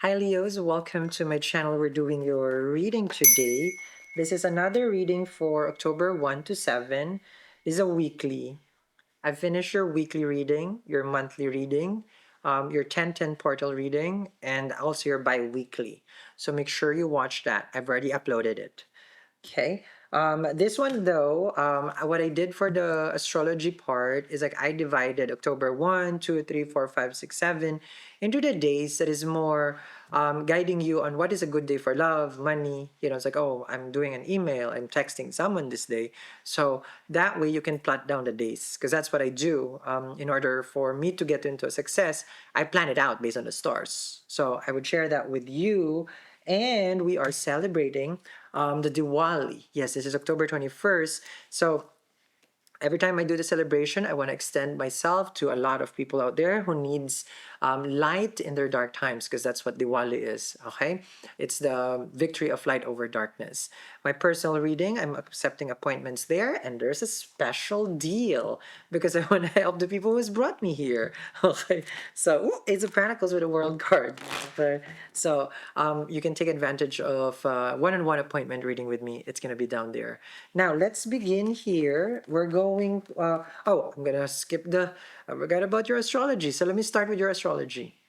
Hi Leos, welcome to my channel. We're doing your reading today. This is another reading for October 1 to 7. This is a weekly. I've finished your weekly reading, your monthly reading, your 10-10 portal reading, and also your bi-weekly. So make sure you watch that. I've already uploaded it. Okay. This one though, what I did for the astrology part is like I divided October 1, 2, 3, 4, 5, 6, 7 into the days that is more guiding you on what is a good day for love, money. It's like, oh, I'm doing an email, I'm texting someone this day. So that way you can plot down the days because that's what I do. In order for me to get into a success, I plan it out based on the stars. So I would share that with you. And we are celebrating the Diwali. Yes, this is October 21st. So every time I do the celebration, I want to extend myself to a lot of people out there who needs light in their dark times because that's what Diwali is. Okay, it's the victory of light over darkness. My personal reading, I'm accepting appointments there, and there's a special deal because I want to help the people who's brought me here. Okay, so Ace of Pentacles with a World card. Okay. So you can take advantage of one-on-one appointment reading with me. It's gonna be down there. Now let's begin here. We're going. Oh, I'm gonna skip the. I forgot about your astrology. So let me start with your astrology.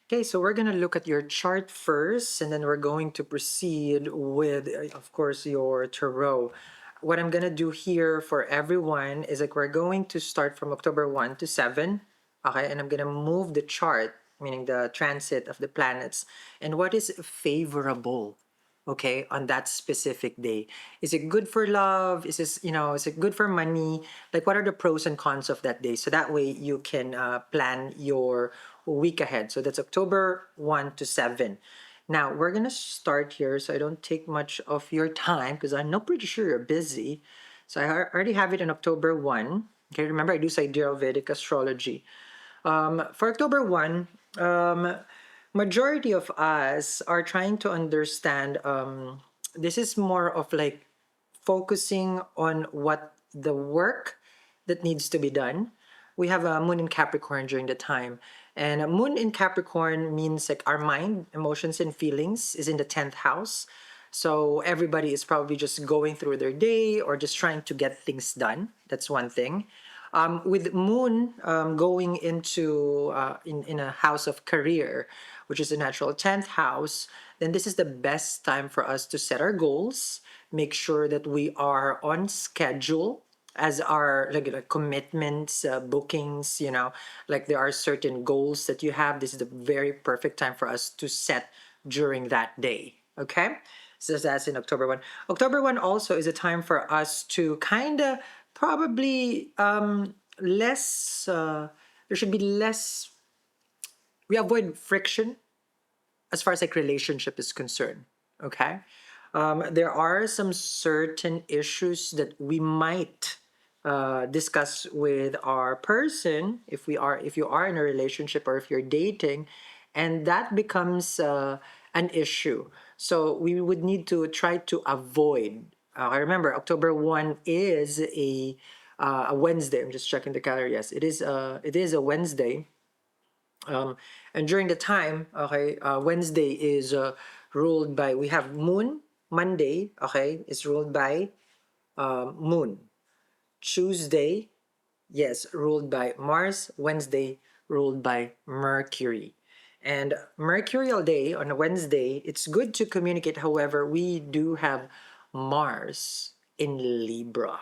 Okay, so we're gonna look at your chart first, and then we're going to proceed with, of course, your tarot. What I'm gonna do here for everyone is like we're going to start from October 1 to 7. Okay, and I'm gonna move the chart, meaning the transit of the planets, and what is favorable, okay, on that specific day. Is it good for love? Is it good for money? Like, what are the pros and cons of that day? So that way you can plan your week ahead. So that's October 1 to 7. Now, we're going to start here so I don't take much of your time because I'm not pretty sure you're busy. So I already have it in October 1. Okay, remember I do sidereal Vedic astrology. For October 1, majority of us are trying to understand, this is more of like focusing on what the work that needs to be done. We have a moon in Capricorn during the time. And a moon in Capricorn means like our mind, emotions, and feelings is in the 10th house. So everybody is probably just going through their day or just trying to get things done. That's one thing. With Moon going into in a house of career, which is a natural 10th house, then this is the best time for us to set our goals, make sure that we are on schedule as our like commitments, bookings, like there are certain goals that you have. This is the very perfect time for us to set during that day. Okay, so that's in October 1. October 1 also is a time for us to kind of probably less there should be less, we avoid friction as far as like relationship is concerned. Okay, there are some certain issues that we might discuss with our person if you are in a relationship or if you're dating, and that becomes an issue. So we would need to try to avoid. I remember October 1 is a Wednesday. I'm just checking the calendar. Yes, it is a Wednesday. Um, and during the time, okay, Wednesday is ruled by, we have Moon. Monday, okay, is ruled by Moon. Tuesday, yes, ruled by Mars. Wednesday, ruled by Mercury. And Mercury all day on a Wednesday, it's good to communicate. However, we do have Mars in Libra.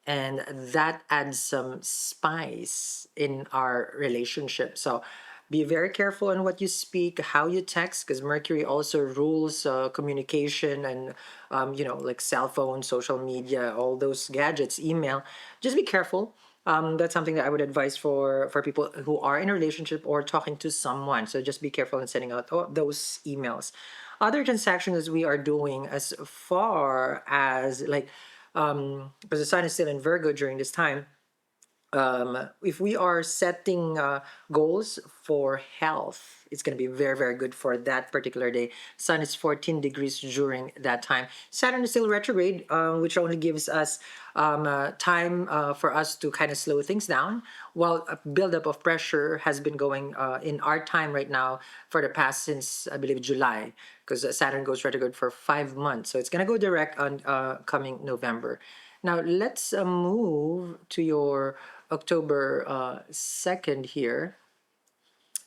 And that adds some spice in our relationship. So be very careful on what you speak, how you text, because Mercury also rules communication and, like cell phone, social media, all those gadgets, email. Just be careful. That's something that I would advise for people who are in a relationship or talking to someone. So just be careful in sending out those emails. Other transactions we are doing as far as like, because the sun is still in Virgo during this time, if we are setting goals for health, it's going to be very, very good for that particular day. Sun is 14 degrees during that time. Saturn is still retrograde, which only gives us time for us to kind of slow things down, while a buildup of pressure has been going in our time right now for the past since, I believe, July, because Saturn goes retrograde for 5 months. So it's going to go direct on coming November. Now let's move to your October 2nd here.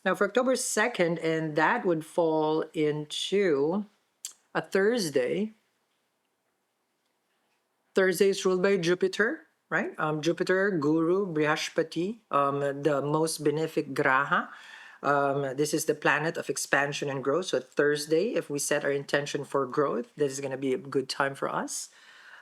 Now for October 2nd, and that would fall into a Thursday. Thursday is ruled by Jupiter, right? Jupiter, Guru, Brihaspati, the most benefic graha. This is the planet of expansion and growth. So Thursday, if we set our intention for growth, this is going to be a good time for us.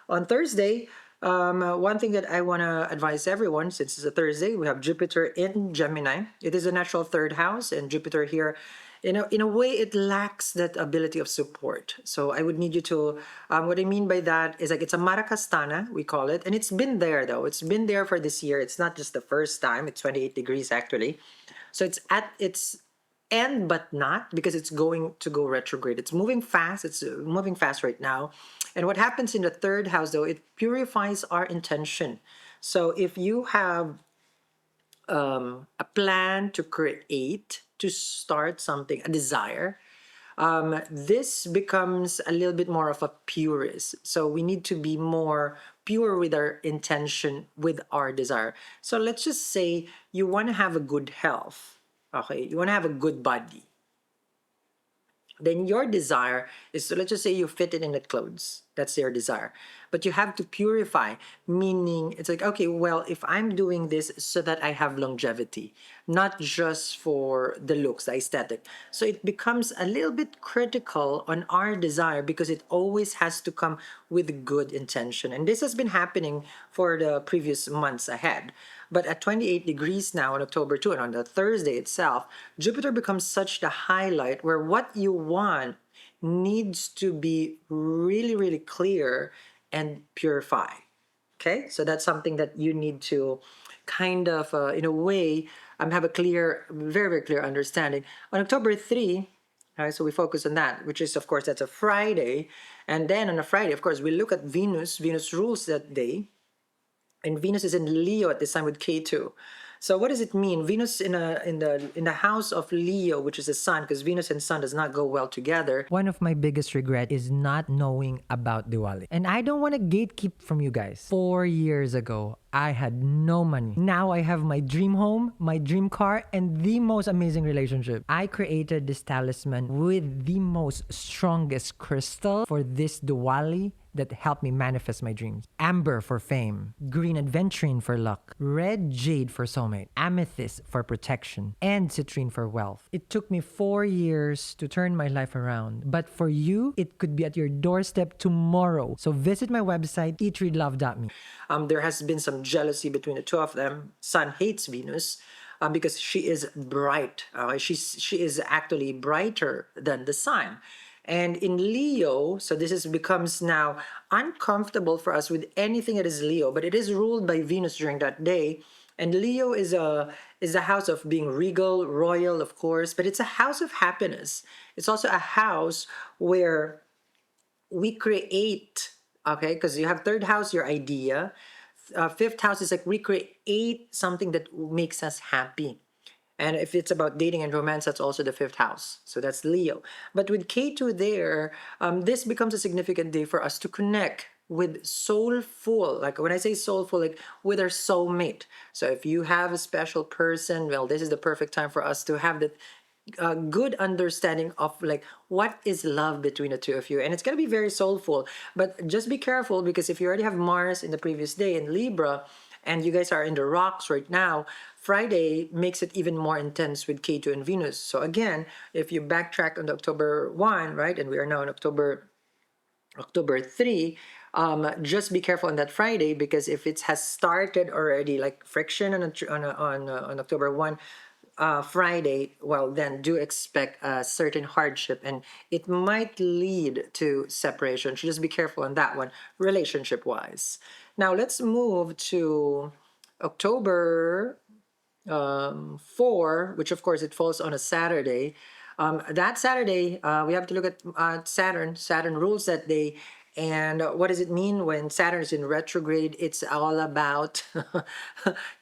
On Thursday, one thing that I want to advise everyone, since it's a Thursday, we have Jupiter in Gemini. It is a natural third house, and Jupiter here, in a way, it lacks that ability of support. So I would need you to, what I mean by that is like it's a Marakastana, we call it, and it's been there though. It's been there for this year. It's not just the first time. It's 28 degrees actually. So it's at its end, but not, because it's going to go retrograde. It's moving fast. It's moving fast right now. And what happens in the third house, though, it purifies our intention. So if you have a plan to create, to start something, a desire, this becomes a little bit more of a purist. So we need to be more pure with our intention, with our desire. So let's just say you want to have a good health. Okay, you want to have a good body. Then your desire is, so let's just say you fit it in the clothes. That's your desire. But you have to purify, meaning it's like, okay, well, if I'm doing this so that I have longevity, not just for the looks, the aesthetic. So it becomes a little bit critical on our desire because it always has to come with good intention. And this has been happening for the previous months ahead. But at 28 degrees now on October 2 and on the Thursday itself, Jupiter becomes such the highlight where what you want needs to be really, really clear and purify. Okay, so that's something that you need to kind of, in a way, have a clear, very, very clear understanding. On October 3, all right, so we focus on that, which is, of course, that's a Friday. And then on a Friday, of course, we look at Venus. Venus rules that day. And Venus is in Leo at this time with K2. So what does it mean? Venus in the house of Leo, which is the sun, because Venus and sun does not go well together. One of my biggest regret is not knowing about Diwali. And I don't want to gatekeep from you guys. 4 years ago, I had no money. Now I have my dream home, my dream car, and the most amazing relationship. I created this talisman with the most strongest crystal for this Diwali that helped me manifest my dreams. Amber for fame, green aventurine for luck, red jade for soulmate, amethyst for protection, and citrine for wealth. It took me 4 years to turn my life around, but for you, it could be at your doorstep tomorrow. So visit my website, eatreadlove.me. There has been some jealousy between the two of them. Sun hates Venus because she is bright. She is actually brighter than the sun. And in Leo, so this becomes now uncomfortable for us with anything that is Leo, but it is ruled by Venus during that day. And Leo is a house of being regal, royal, of course, but it's a house of happiness. It's also a house where we create, okay, because you have third house, your idea. Fifth house is like we create something that makes us happy. And if it's about dating and romance, that's also the fifth house. So that's Leo. But with K2 there, this becomes a significant day for us to connect with soulful. Like when I say soulful, like with our soulmate. So if you have a special person, well, this is the perfect time for us to have that good understanding of like what is love between the two of you, and it's going to be very soulful. But just be careful, because if you already have Mars in the previous day in Libra and you guys are in the rocks right now, Friday makes it even more intense with K2 and Venus. So again, if you backtrack on the October 1, right, and we are now in October 3, just be careful on that Friday, because if it has started already like friction on October 1 Friday, well, then do expect a certain hardship, and it might lead to separation. So just be careful on that one, relationship wise. Now let's move to October 4, which of course it falls on a Saturday. That Saturday, we have to look at Saturn. Saturn rules that day. And what does it mean when Saturn is in retrograde? It's all about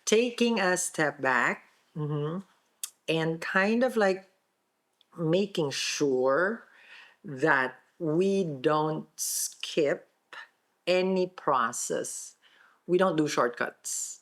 taking a step back, and kind of like making sure that we don't skip any process. We don't do shortcuts.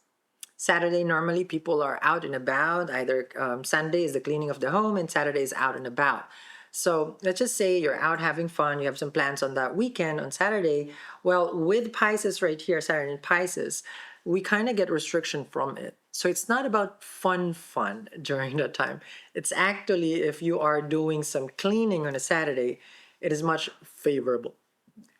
Saturday, normally people are out and about. Either Sunday is the cleaning of the home, and Saturday is out and about. So let's just say you're out having fun, you have some plans on that weekend on Saturday. Well, with Pisces right here, Saturn in Pisces, we kind of get restriction from it. So it's not about fun during that time. It's actually, if you are doing some cleaning on a Saturday, it is much favorable.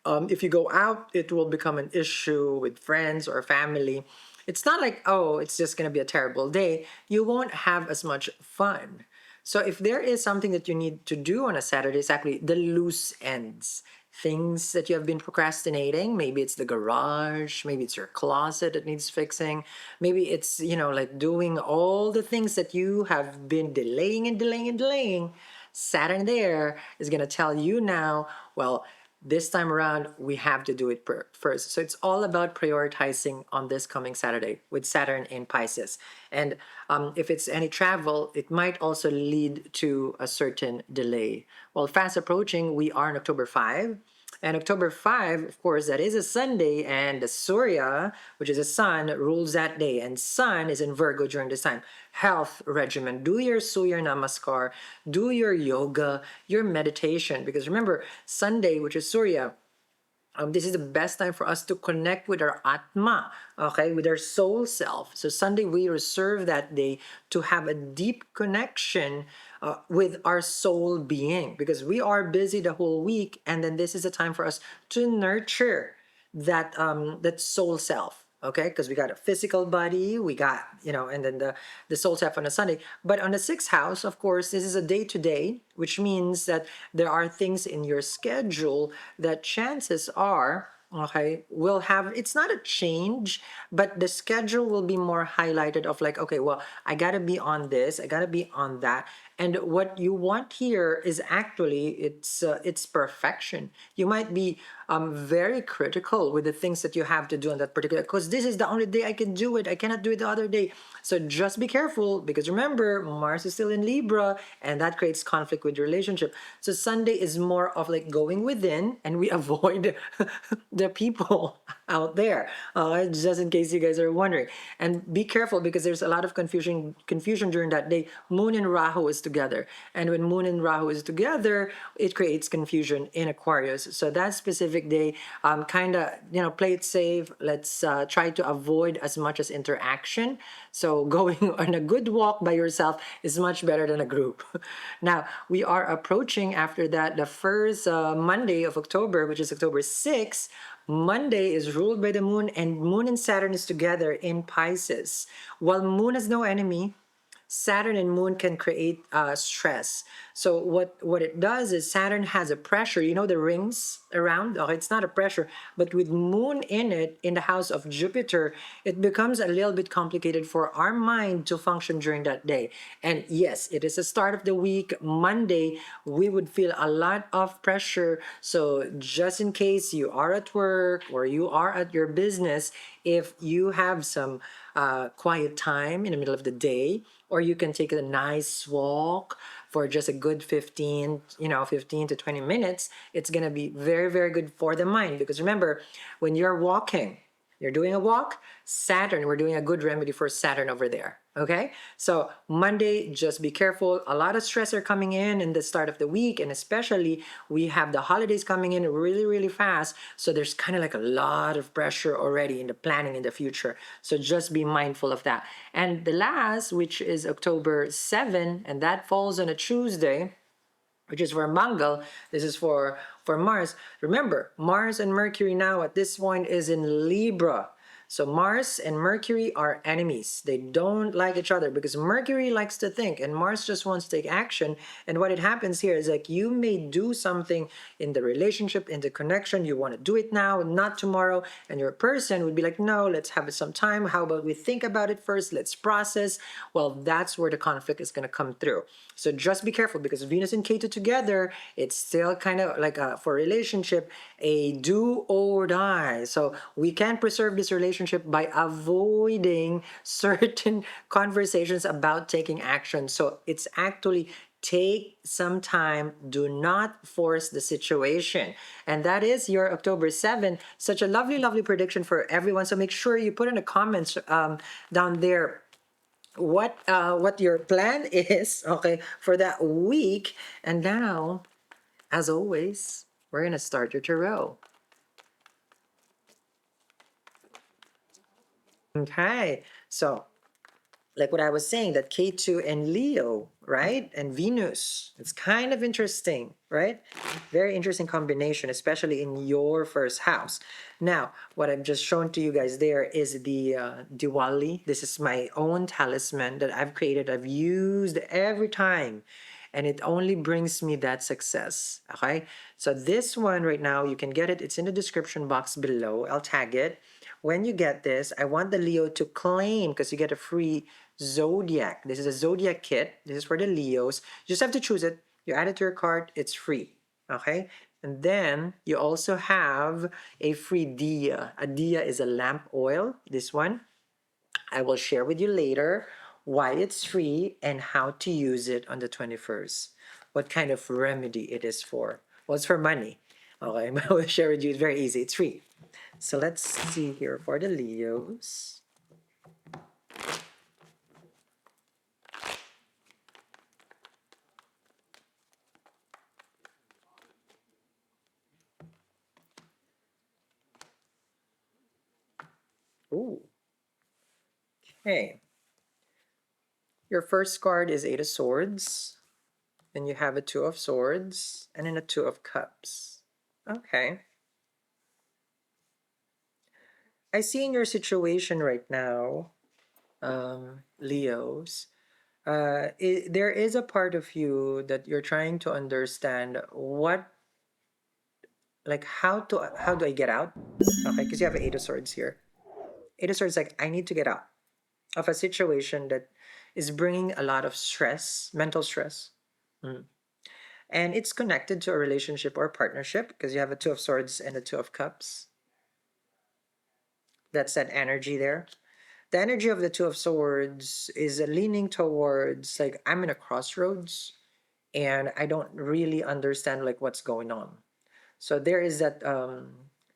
If you go out, it will become an issue with friends or family. It's not like, oh, it's just going to be a terrible day. You won't have as much fun. So if there is something that you need to do on a Saturday, it's actually the loose ends. Things that you have been procrastinating. Maybe it's the garage, maybe it's your closet that needs fixing. Maybe it's, like doing all the things that you have been delaying and delaying and delaying. Saturn there is going to tell you now, well, this time around, we have to do it first. So it's all about prioritizing on this coming Saturday with Saturn in Pisces. And if it's any travel, it might also lead to a certain delay. Well, fast approaching, we are on October 5. And October 5, of course, that is a Sunday, and the Surya, which is a sun, rules that day. And sun is in Virgo during this time. Health regimen. Do your Surya Namaskar. Do your yoga, your meditation. Because remember, Sunday, which is Surya, this is the best time for us to connect with our Atma, okay, with our soul self. So Sunday, we reserve that day to have a deep connection with our soul being, because we are busy the whole week, and then this is a time for us to nurture that soul self. Okay, because we got a physical body, we got, and then the soul self on a Sunday. But on the sixth house, of course, this is a day to day, which means that there are things in your schedule that chances are, okay, will have, it's not a change, but the schedule will be more highlighted of like, okay, well, I gotta be on this, I gotta be on that. And what you want here is actually it's perfection. You might be very critical with the things that you have to do on that particular, because this is the only day I can do it. I cannot do it the other day. So just be careful, because remember, Mars is still in Libra, and that creates conflict with your relationship. So Sunday is more of like going within, and we avoid the people out there. Just in case you guys are wondering, and be careful because there's a lot of confusion during that day. Moon and Rahu is together, and when Moon and Rahu is together, it creates confusion in Aquarius. So that specific day, kind of play it safe. Let's try to avoid as much as interaction. So going on a good walk by yourself is much better than a group. Now we are approaching after that the first Monday of October, which is October 6th. Monday is ruled by the moon, and moon and Saturn is together in Pisces. While moon has no enemy, Saturn and moon can create stress. So what it does is Saturn has a pressure. You know the rings around? Oh, it's not a pressure, but with moon in it, in the house of Jupiter, it becomes a little bit complicated for our mind to function during that day. And yes, it is the start of the week. Monday, we would feel a lot of pressure. So just in case you are at work or you are at your business, if you have some quiet time in the middle of the day, or you can take a nice walk for just a good 15 to 20 minutes, it's going to be very, very good for the mind. Because remember, when you're walking, you're doing a walk, Saturn, we're doing a good remedy for Saturn over there. Okay, so Monday, just be careful. A lot of stress are coming in the start of the week, and especially we have the holidays coming in really, really fast. So there's kind of like a lot of pressure already in the planning in the future. So just be mindful of that. And the last, which is October 7, and that falls on a Tuesday, which is for Mangal. This is for Mars. Remember, Mars and Mercury now at this point is in Libra. So Mars and Mercury are enemies. They don't like each other because Mercury likes to think and Mars just wants to take action. And what it happens here is like you may do something in the relationship, in the connection, you want to do it now, not tomorrow. And your person would be like, no, let's have some time. How about we think about it first? Let's process. Well, that's where the conflict is going to come through. So just be careful because Venus and Ketu together, it's still kind of like for a relationship, a do or die. So we can preserve this relationship by avoiding certain conversations about taking action. So it's actually take some time, do not force the situation. And that is your October 7th. Such a lovely, lovely prediction for everyone. So make sure you put in the comments down there what your plan is, okay, for that week. And now, as always, we're gonna start your tarot. Okay, so like what I was saying, that K2 and Leo, right? And Venus. It's kind of interesting, right? Very interesting combination, especially in your first house. Now, what I've just shown to you guys there is the Diwali. This is my own talisman that I've created. I've used every time. And it only brings me that success. Okay. So this one right now, you can get it. It's in the description box below. I'll tag it. When you get this, I want the Leo to claim because you get a free zodiac. This is a zodiac kit. This is for the Leos. You just have to choose it. You add it to your cart. It's free. Okay. And then you also have a free dia. A dia is a lamp oil. This one. I will share with you later why it's free and how to use it on the 21st. What kind of remedy it is for. Well, it's for money. Okay, I will share with you. It's very easy. It's free. So let's see here for the Leos. Ooh, okay. Your first card is Eight of Swords. Then you have a Two of Swords and then a Two of Cups. Okay. I see in your situation right now, Leos, there is a part of you that you're trying to understand what, like how do I get out? Okay, because you have Eight of Swords here. Eight of Swords, like I need to get out of a situation that is bringing a lot of stress, mental stress. Mm. And it's connected to a relationship or partnership because you have a Two of Swords and a Two of Cups. That's that energy there. The energy of the Two of Swords is leaning towards like I'm in a crossroads and I don't really understand like what's going on. So there is that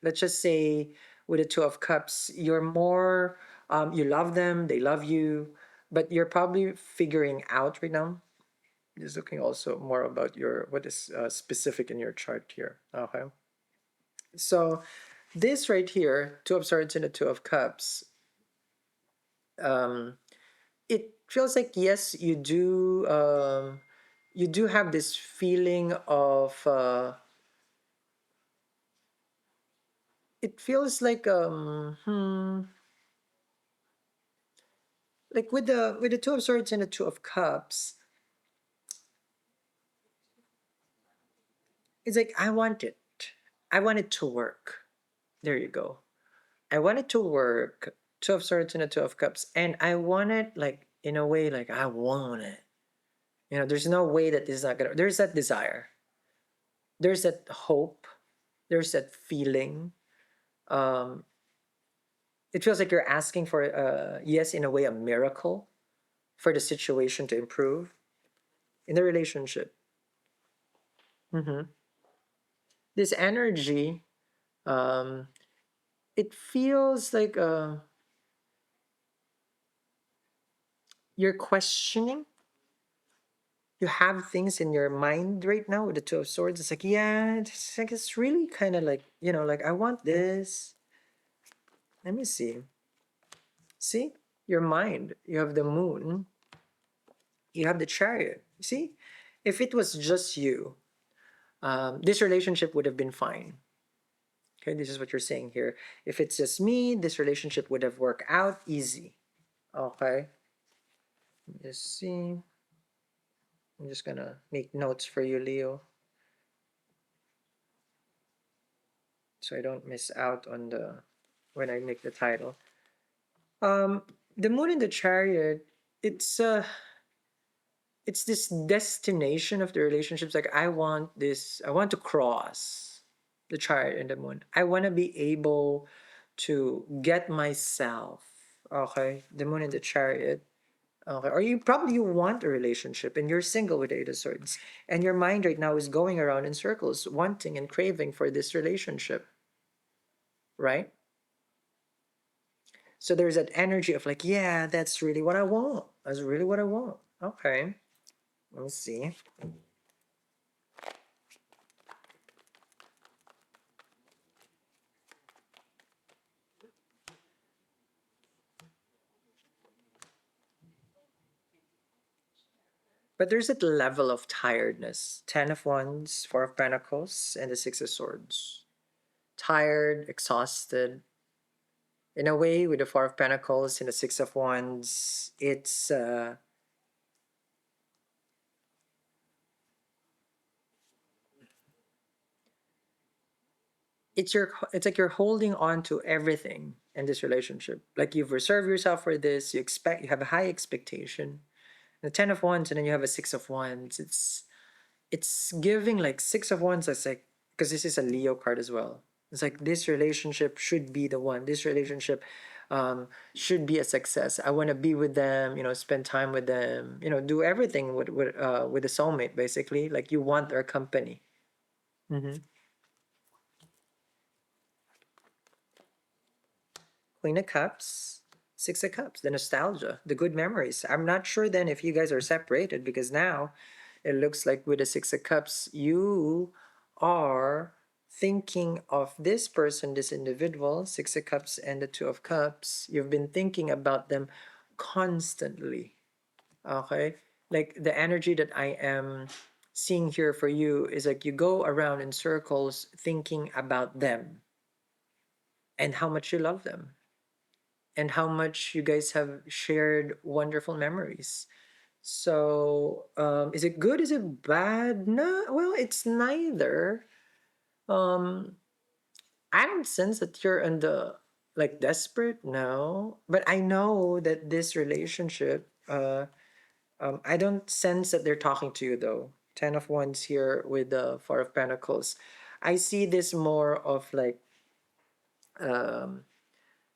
let's just say with the Two of Cups, you're more you love them, they love you, but you're probably figuring out right now. Just looking also more about your what is specific in your chart here. Okay. So this right here, Two of Swords and the Two of Cups, um, it feels like yes, you do have this feeling of it feels like with the Two of Swords and the Two of Cups, it's like I want it to work. There you go. I want it to work. Two of Swords and the Two of Cups, and I want it like in a way like I want it. You know, there's no way that this is not gonna. There's that desire. There's that hope. There's that feeling. Um, it feels like you're asking for yes, in a way, a miracle for the situation to improve in the relationship. Mm-hmm. This energy, um, it feels like you're questioning. You have things in your mind right now with the Two of Swords. It's like, yeah, it's like it's really kind of like, you know, like I want this. Let me see. See? Your mind. You have the moon. You have the chariot. You see? If it was just you, this relationship would have been fine. Okay, this is what you're saying here. If it's just me, this relationship would have worked out easy. Okay, let's see. I'm just gonna make notes for you, Leo, so I don't miss out on the when I make the title. Um, the moon in the chariot, it's it's this destination of the relationships. Like I want this, I want to cross the chariot and the moon. I want to be able to get myself. Okay, the moon in the chariot. Okay, or you probably you want a relationship and you're single with Eight of Swords, and your mind right now is going around in circles, wanting and craving for this relationship, right? So there's that energy of like, yeah, that's really what I want. That's really what I want. Okay, let me see. But there's that level of tiredness. Ten of Wands, Four of Pentacles, and the Six of Swords. Tired, exhausted. In a way, with the Four of Pentacles and the Six of Wands, it's like you're holding on to everything in this relationship. Like you've reserved yourself for this. You have a high expectation. The Ten of Wands, and then you have a Six of Wands. It's giving like Six of Wands. That's like because this is a Leo card as well. It's like this relationship should be the one. This relationship should be a success. I want to be with them. Spend time with them. Do everything with a soulmate. Basically, like you want their company. Mm-hmm. Queen of Cups, Six of Cups, the nostalgia, the good memories. I'm not sure then if you guys are separated because now it looks like with the Six of Cups, you are thinking of this person, this individual, Six of Cups and the Two of Cups. You've been thinking about them constantly. Okay? Like the energy that I am seeing here for you is like you go around in circles thinking about them and how much you love them and how much you guys have shared wonderful memories. So, is it good? Is it bad? No, well, it's neither. Um, I don't sense that you're in the like desperate. No, but I know that this relationship. I don't sense that they're talking to you though. Ten of Wands here with the Four of Pentacles. I see this more of like um,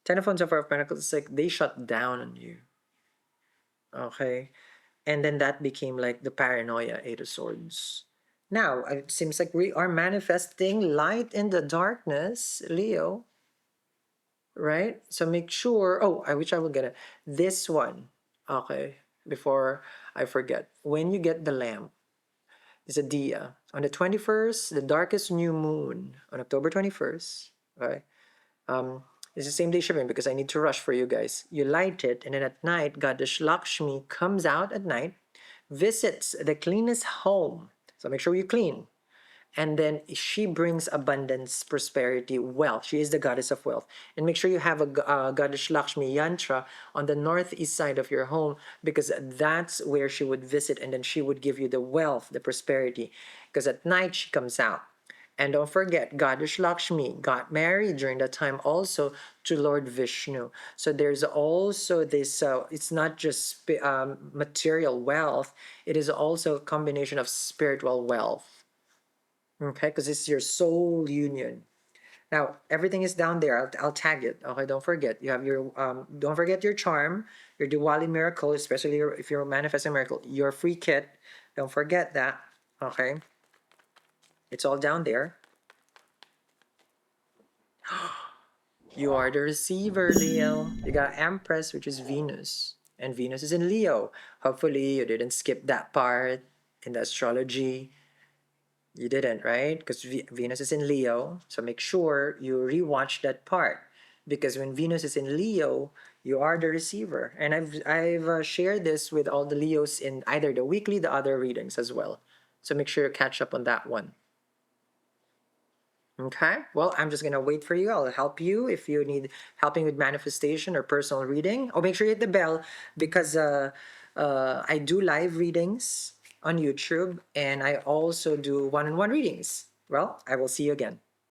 Ten of Wands and Four of Pentacles. It's like they shut down on you. Okay. And then that became like the paranoia, Eight of Swords. Now, it seems like we are manifesting light in the darkness, Leo, right? So make sure, oh, I wish I would get it. This one, okay, before I forget. When you get the lamp, it's a dia. On the 21st, the darkest new moon, on October 21st, okay? Um, it's the same day shipping because I need to rush for you guys. You light it, and then at night, Goddess Lakshmi comes out at night, visits the cleanest home. So make sure you clean. And then she brings abundance, prosperity, wealth. She is the goddess of wealth. And make sure you have a Goddess Lakshmi yantra on the northeast side of your home because that's where she would visit and then she would give you the wealth, the prosperity. Because at night she comes out. And don't forget, Goddess Lakshmi got married during that time also to Lord Vishnu. So there's also this, it's not just material wealth, it is also a combination of spiritual wealth. Okay, because it's your soul union. Now, everything is down there. I'll tag it. Okay, don't forget. You have your, don't forget your charm, your Diwali miracle, especially if you're manifesting miracle, your free kit. Don't forget that. Okay, it's all down there. You are the receiver, Leo. You got Empress, which is Venus. And Venus is in Leo. Hopefully, you didn't skip that part in the astrology. You didn't, right? Because Venus is in Leo. So make sure you rewatch that part. Because when Venus is in Leo, you are the receiver. And I've shared this with all the Leos in either the weekly, the other readings as well. So make sure you catch up on that one. Okay. Well, I'm just gonna wait for you. I'll help you if you need helping with manifestation or personal reading. Oh, make sure you hit the bell because I do live readings on YouTube and I also do one-on-one readings. Well, I will see you again.